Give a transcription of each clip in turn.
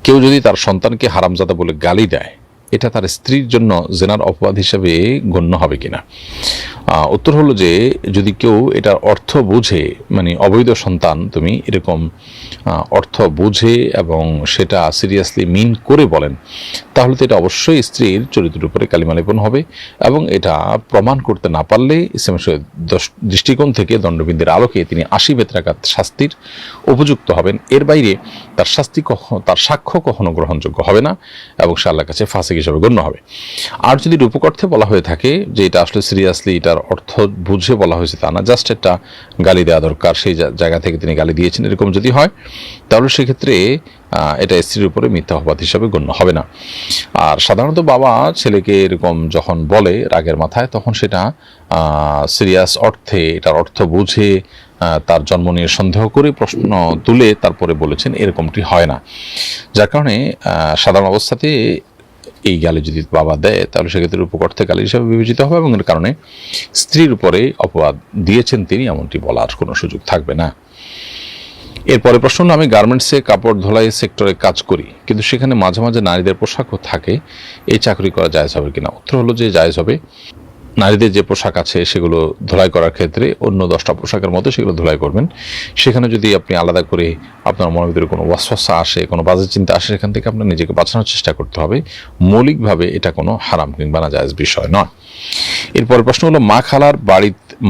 কেউ যদি তার সন্তানকে হারামজাদা বলে গালি দেয়, এটা তার স্ত্রীর জন্য জেনার অপবাদ হিসেবে গণ্য হবে কিনা? উত্তর হলো যে যদি কেউ এটার অর্থ বুঝে, মানে অবৈধ সন্তান তুমি এরকম অর্থ বুঝে এবং সেটা সিরিয়াসলি মিন করে বলেন, তাহলে তো এটা অবশ্যই স্ত্রীর চরিত্রের উপরে কালিমা লেপন হবে, এবং এটা প্রমাণ করতে না পারলে ইসলামের দৃষ্টিকোণ থেকে দণ্ডবিধির আলোকে তিনি 80 বেত্রাঘাত শাস্তির উপযুক্ত হবেন। এর বাইরে তার সাক্ষ্য কখনো গ্রহণযোগ্য হবে না এবং সে আল্লাহর কাছে ফাসিক হিসেবে গণ্য হবে। আর যদি রূপক অর্থে বলা হয়ে থাকে যে এটা আসলে সিরিয়াসলি এটার অর্থ বুঝে বলা হয়েছে তা না, জাস্ট একটা গালি দেওয়া দরকার, সেই জায়গা থেকে তিনি গালি দিয়েছেন, এরকম যদি হয় তাহলে সেক্ষেত্রে এটা স্ত্রীর উপরে মিথ্যা অপবাদ হিসাবে গণ্য হবে না। আর সাধারণত বাবা ছেলেকে এরকম যখন বলে রাগের মাথায়, তখন সেটা সিরিয়াস অর্থে, এটার অর্থ বুঝে তার জন্ম নিয়ে সন্দেহ করে প্রশ্ন তুলে তারপরে বলেছেন, এরকমটি হয় না। যার কারণে সাধারণ অবস্থাতে এই গালি যদি বাবা দেয় তাহলে সেক্ষেত্রে উপকর্থে গালি হিসাবে বিবেচিত হবে এবং এর কারণে স্ত্রীর উপরে অপবাদ দিয়েছেন তিনি এমনটি বলার কোনো সুযোগ থাকবে না। এরপরে প্রশ্ন হলো, আমি গার্মেন্টসে কাপড় ধোলাই সেক্টরে কাজ করি, কিন্তু সেখানে মাঝে মাঝে নারীদের পোশাকও থাকে, এই চাকরি করা জায়েজ হবে কিনা? উত্তর হলো যে জায়েজ হবে। নারীদের যে পোশাক আছে সেগুলো ধোলাই করার ক্ষেত্রে অন্য 10টা পোশাকের মতো সেগুলো ধোলাই করবেন। সেখানে যদি আপনি আলাদা করে আপনার মনের ভিতরে কোনো ওয়াসওয়াসা আসে, কোনো বাজে চিন্তা আসে, সেখান থেকে আপনার নিজেকে বাঁচানোর চেষ্টা করতে হবে। মৌলিকভাবে এটা কোনো হারাম কিংবা নাজায়েজ বিষয় নয়। এরপরে প্রশ্ন হলো,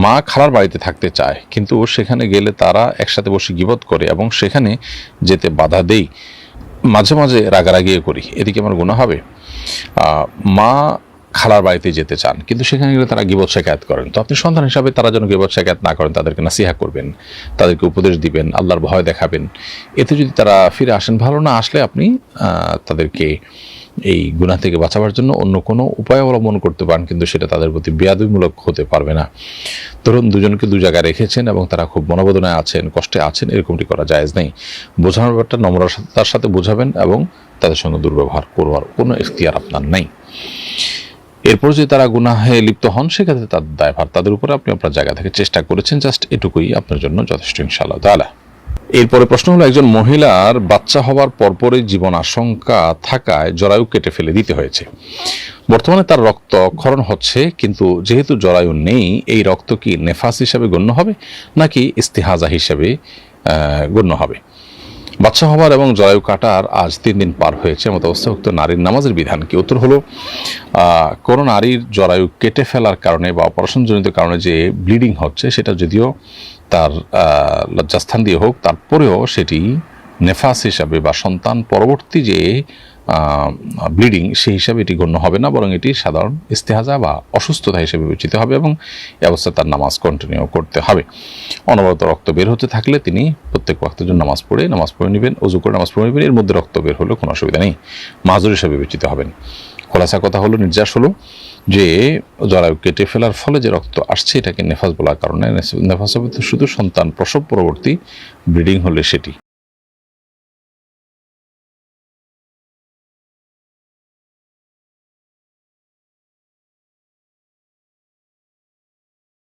মা খালার বাড়িতে থাকতে চায়, কিন্তু সেখানে গেলে তারা একসাথে বসে গীবত করে এবং সেখানে যেতে বাধা দেই, মাঝে মাঝে রাগারাগিয়ে করি, এদিকে আমার গুনাহ হবে? মা খালার বাড়িতে যেতে চান, কিন্তু সেখানে গেলে তারা গীবত শেখায়াত করেন, তো আপনি সন্তান হিসাবে তারা যেন গীবত শেখায়াত না করেন তাদেরকে নাসিহা করবেন, তাদেরকে উপদেশ দিবেন, আল্লাহর ভয় দেখাবেন। এতে যদি তারা ফিরে আসেন ভালো, না আসলে আপনি তাদেরকে এই গুনাহ থেকে বাঁচাবার জন্য অন্য কোনো উপায় অবলম্বন করতে পারেন, কিন্তু সেটা তাদের প্রতি বেয়াদবিমূলক হতে পারবে না। ধরুন দুজনকে দু জায়গায় রেখেছেন এবং তারা খুব মনোবেদনায় আছেন, কষ্টে আছেন, এরকমটি করা জায়েজ নেই। বোঝানোর ব্যাপারটা নম্রতার সাথে বোঝাবেন এবং তাদের সঙ্গে দুর্ব্যবহার করবার কোনো ইখতিয়ার আপনার নেই। এরপর যদি তারা গুনাহে লিপ্ত হন, সেক্ষেত্রে তার দায়ভার তাদের উপরে, আপনি আপনার জায়গা থেকে চেষ্টা করেছেন, জাস্ট এটুকুই আপনার জন্য যথেষ্ট ইনশাআল্লাহ তাআলা। এরপরে প্রশ্ন হলো, একজন মহিলার বাচ্চা হওয়ার পরপরই জীবন আশঙ্কা থাকায় জরায়ু কেটে ফেলে দিতে হয়েছে। বর্তমানে তার রক্ত ক্ষরণ হচ্ছে, কিন্তু যেহেতু জরায়ু নেই, এই রক্ত কি নেফাস হিসাবে গণ্য হবে নাকি ইস্তিহাজা হিসাবে গণ্য হবে? বাচ্চা হওয়ার এবং জরায়ু কাটার আজ 3 দিন পার হয়েছে, এমত অবস্থায় উক্ত নারীর নামাজের বিধান কি? উত্তর হলো, কোনো নারীর জরায়ু কেটে ফেলার কারণে বা অপারেশনজনিত কারণে যে ব্লিডিং হচ্ছে, সেটা যদিও তার লজ্জাস্থান দিয়ে হোক, তারপরেও সেটি নেফাস হিসাবে বা সন্তান পরবর্তী যে ব্লিডিং সেই হিসাবে এটি গণ্য হবে না, বরং এটি সাধারণ ইস্তেহাজা বা অসুস্থতা হিসেবে বিবেচিত হবে এবং এই অবস্থায় তার নামাজ কন্টিনিউ করতে হবে। অনবরত রক্ত বের হতে থাকলে তিনি প্রত্যেক ওয়াক্তের জন্য নামাজ পড়ে নেবেন, ওযু করে নামাজ পড়ে নেবেন, এর মধ্যে রক্ত বের হলেও কোনো অসুবিধা নেই, মাযুর হিসেবে বিবেচিত হবেন। খোলাসা কথা হলো, নির্যাস হলো যে জরায়ু কেটে ফেলার ফলে যে রক্ত আসছে এটাকে নেফাস বলার কারণে, নেফাস হবে শুধু সন্তান প্রসব পরবর্তী ব্লিডিং হলে সেটি।